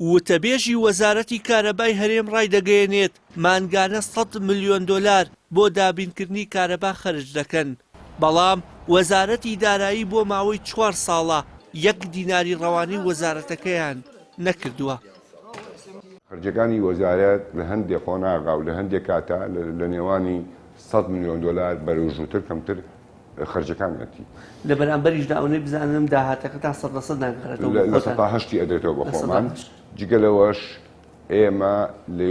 وتەبێژی وەزارەتی کارەبای هەرێم ڕایدەگەیەنێت مانگانە 100 ملیۆن دۆلار بۆ دابینکردنی کارەبا خەرج دەکەن. بەڵام وەزارەتی دارایی بۆ ماوەی 4 ساڵە 1 دیناری ڕەوانەی وەزارەتەکەیان نەکردووە. خەرجەکانی وەزارەت لە هەندێک خۆناغا و لە هەندێک کاتا لە نێوانی 100 ملیۆن دۆلار بەرەوژووتر کەمتر خەرجەکانەتی لە بەرامبەریشدا ئەوەی بزانم داهاتەکە تا 100% ناگەڕێتەوە لە 180 ئەدرێتەوە بە خۆمان. جگەلەوەش ئێمە لە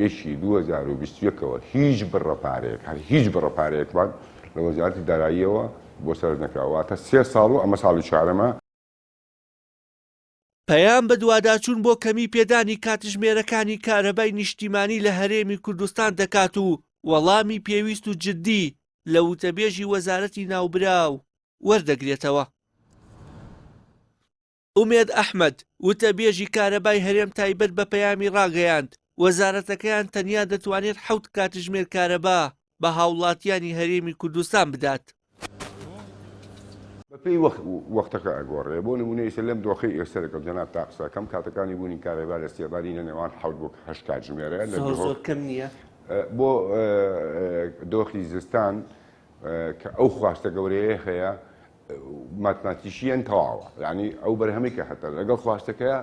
یەشی 2021ەوە هیچ بڕەپارەیەکمان لە وەزارەتی داراییەوە بۆ سەر نەکراواتە 3 ساڵ و ئەمە ساڵی چوارەمە. پەیام بە دوواداچوون بۆ کەمی پێدانی کاتژمێرەکانی کارەبای نیشتیمانی لە هەرێمی کوردستان دەکات و وەڵامی پێویست و جددی لە وتەبێژی وەزارەتی ناوبراو وەردەگرێتەوە. ئومێد ئەحمەد وتەبێژی کارەبای هەرێم تایبەت بە پەیامی ڕاگەیاند وەزارەتەکەیان تەنیا دەتوانێت 7 کاتژمێر کارەبا بە هاوڵاتیانی هەرێمی کوردستان بدات. بەپێی وەختەکە ئەگۆڕێ بۆ نمونەی لەم دۆخی ئێستەرەکە جەناب تاقسە کەم کاتەکانی بوونی کارەبا لە سێباری لە نێوان 7 بۆ 8 کاتژمێرە زۆر کەم نییە. بۆ دۆخی زستان کە ئەو خواستە گەورەیە هەیە ماتماتیشیەن تەواوە، یعنی ئەو بەرهەمی کە حتا لەگەڵ خواستەکەیە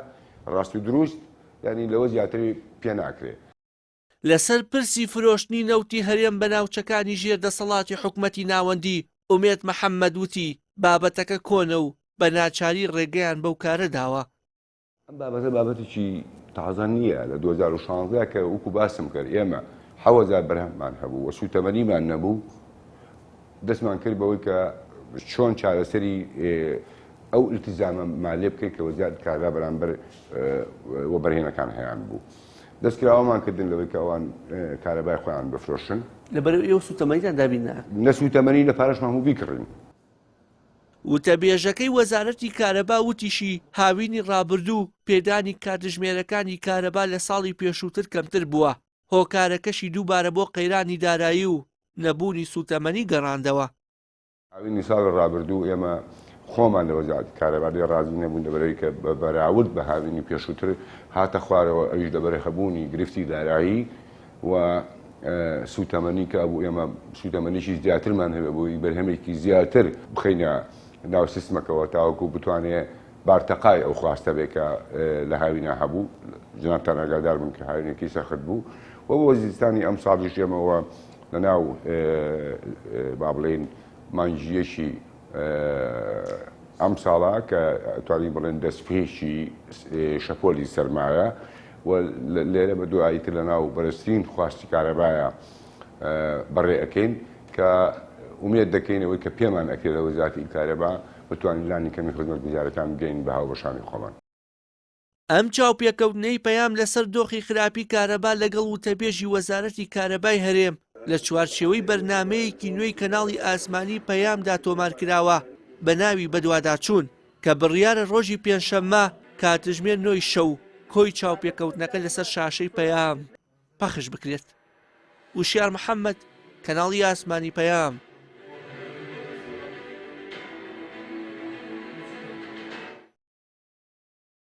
ڕاست و دروست ینی لەوە زیاتری پێ ناکرێت. لەسەر پرسی فرۆشتنی نەوتی هەرێم بە ناوچەکانی ژێردەسەڵاتی حکومەتی ناوەندی ئومێد محەممەد وتی بابەتەکە کۆنە و بە ناچاری ڕێگەیان بەو کارە داوە. ئەم بابەتە بابەتێکی تازە نییە لە 2016 کە وەکو باسم کرد ئێمە 7000 بەرهەممان هەبوو وە سوتەمەنیمان نەبوو دەستمان کرد بەوەی کە چۆن چارەسەری ئەو ئیلتیزامە مالێ بکەین کە وەزارەت کارەبا بەرامبەر وەبەرهێنەکان هەیان بوو. دەستکراوەمان کردن لەوەی کە ئەوان کارەبای خۆیان بفرۆشن لەبەرەوەی ئێوە سوتەمەنیتان دابین نەسوتەمەنی لە پارەشمان هەموو بیکڕین. وتەبێژەکەی وەزارەتی کارەبا وتیشی هاوینی ڕابردوو پێدانی کاتژمێرەکانی کارەبا لە ساڵی پێشووتر کەمتر بووە. هۆکارەکەشی دووبارە بۆ قەیرانی دارایی و نەبوونی سوتەمەنی گەڕاندەوە. هاوینی ساڵی ڕابردوو ئێمە خۆمان لە وەزارەتی کارەبا ڕازی نەبوون لەبەرەوەی کە بەراورد بە هاوینی پێشووتر هاتە خوارەوە ئەویش لەبەرهەبوونی گرفتی دارایی و سوتەمەنی کە بوو ئێمە سوتەمەنیشی زیاترمان هەبێ بۆی بەرهەمێکی زیاتر بخینە ناو سیستمەکەەوە تاوەکو بتوانێت بارتەقای ئەو خواستە بێ کە لە هاوینە هەبوو جنابتان ئاگادار بن کە هاوینێکی سەخت بوو و بۆ وەزیرستانی ئەم ساڵیش ئێمەوە لەناو با بڵێن مانجیەشی ئەم ساڵا کە توانین بڵێن دەستپێشی شەپۆلی سەرمایە و لێرە بە دواییتر لەناو بەرزترین خواستی کارەبایە بەڕێ ئەەکەین کە ئومێد دەکەینەوەی کە پێمان ئەکرێت لە وەزارەتی کارەبا بتوانین لانی کەمی خزمەتگوزارەکان بگەین بە هاوبەشانی خۆمان. ئەم چاوپێکەوتنەی پەیام لەسەر دۆخی خراپی کارەبا لەگەڵ وتەبێژی وەزارەتی کارەبای هەرێم لە چوارچێوەی بەرنامەیەکی نوێی کەناڵی ئاسمانی پەیامدا تۆمارکراوە بە ناوی بەدواداچوون کە بڕیارە ڕۆژی پێنجشەممە کاتژمێر 9 شەو کۆی چاوپێکەوتنەکە لەسەر شاشەی پەیام پەخش بکرێت. وشیار محەممەد، کەناڵی ئاسمانی پەیام.